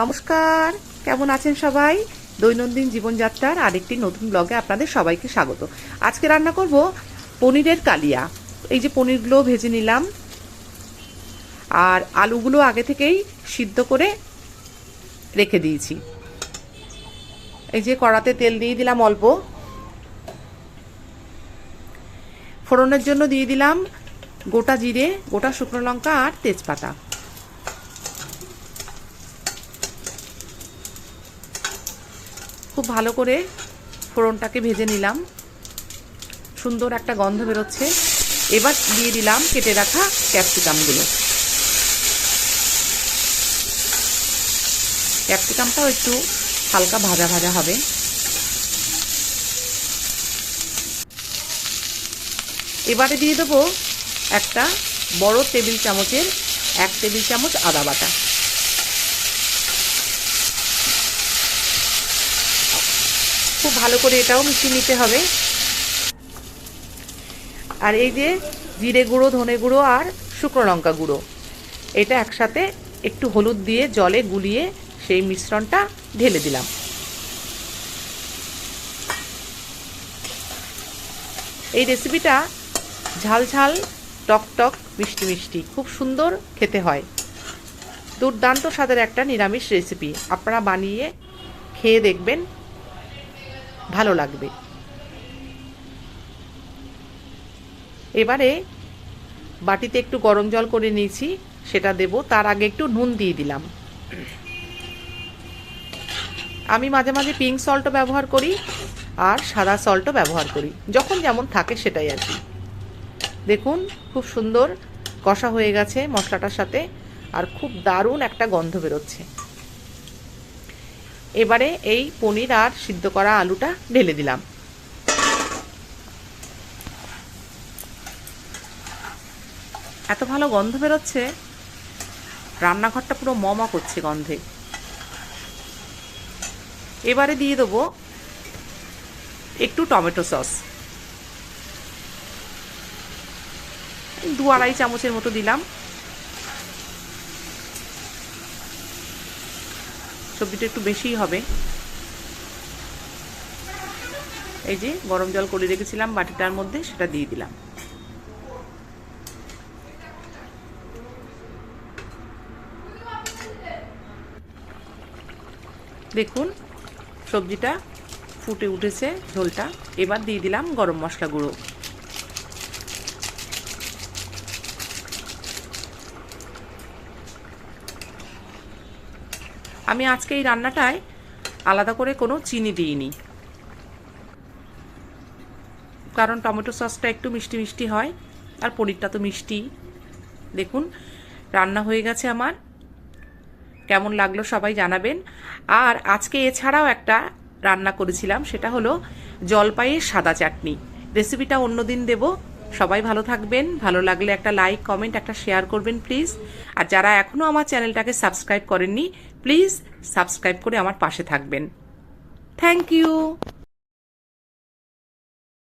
নমস্কার, কেমন আছেন সবাই? দৈনন্দিন জীবনযাত্রার আরেকটি নতুন ব্লগে আপনাদের সবাইকে স্বাগত। আজকে রান্না করব পনিরের কালিয়া। এই যে পনিরগুলো ভেজে নিলাম, আর আলুগুলো আগে থেকেই সিদ্ধ করে রেখে দিয়েছি। এই যে কড়াতে তেল দিয়ে দিলাম অল্প, ফোড়নের জন্য দিয়ে দিলাম গোটা জিরে, গোটা শুকনো লঙ্কা আর তেজপাতা। খুব ভালো করে ফোড়নটাকে ভেজে নিলাম, সুন্দর একটা গন্ধ বেরোচ্ছে। এবার দিয়ে দিলাম কেটে রাখা ক্যাপসিকামগুলো। ক্যাপসিকামটাও একটু হালকা ভাজা ভাজা হবে। এবারে দিয়ে দেবো একটা বড় টেবিল চামচের 1 টেবিল চামচ আদা বাটা। খুব ভালো করে এটাও মিশিয়ে নিতে হবে। আর এই যে জিরে গুঁড়ো, ধনে গুঁড়ো আর শুকনো লঙ্কা গুঁড়ো, এটা একসাথে একটু হলুদ দিয়ে জলে গুলিয়ে সেই মিশ্রণটা ঢেলে দিলাম। এই রেসিপিটা ঝাল ঝাল, টক টক, মিষ্টি মিষ্টি, খুব সুন্দর খেতে হয়। দুর্দান্ত স্বাদের একটা নিরামিষ রেসিপি। আপনারা বানিয়ে খেয়ে দেখবেন, ভালো লাগবে। এবারে বাটিতে একটু গরম জল করে নিয়েছি, সেটা দেব। তার আগে একটু নুন দিয়ে দিলাম। আমি মাঝে মাঝে পিঙ্ক সল্টও ব্যবহার করি আর সাদা সল্টও ব্যবহার করি, যখন যেমন থাকে সেটাই আর কি। দেখুন, খুব সুন্দর কষা হয়ে গেছে মশলাটার সাথে, আর খুব দারুণ একটা গন্ধ বেরোচ্ছে। এবারে এই পনির আর সিদ্ধ করা আলুটা ঢেলে দিলাম। এত ভালো গন্ধ বেরোচ্ছে, রান্নাঘরটা পুরো মমা করছে গন্ধে। এবারে দিয়ে দেবো একটু টমেটো সস, 2-2.5 চামচের মতো দিলাম। সবজিটা একটু বেশিই হবে। এই যে গরম জল করে রেখেছিলাম বাটিটার মধ্যে, সেটা দিয়ে দিলাম। দেখুন, সবজিটা ফুটে উঠেছে ঝোলটা। এবার দিয়ে দিলাম গরম মশলা গুঁড়ো। আমি আজকে এই রান্নাটায় আলাদা করে কোনো চিনি দিইনি, কারণ টমেটো সসটা একটু মিষ্টি মিষ্টি হয়, আর পনিরটা তো মিষ্টি। দেখুন, রান্না হয়ে গেছে আমার। কেমন লাগলো সবাই জানাবেন। আর আজকে এছাড়াও একটা রান্না করেছিলাম, সেটা হলো জলপাইয়ের সাদা চাটনি। রেসিপিটা অন্যদিন দেব। সবাই ভালো থাকবেন। ভালো লাগলে একটা লাইক, কমেন্ট, একটা শেয়ার করবেন প্লিজ। আর যারা এখনও আমার চ্যানেলটাকে সাবস্ক্রাইব করেননি, প্লিজ সাবস্ক্রাইব করে আমার পাশে থাকবেন। Thank you.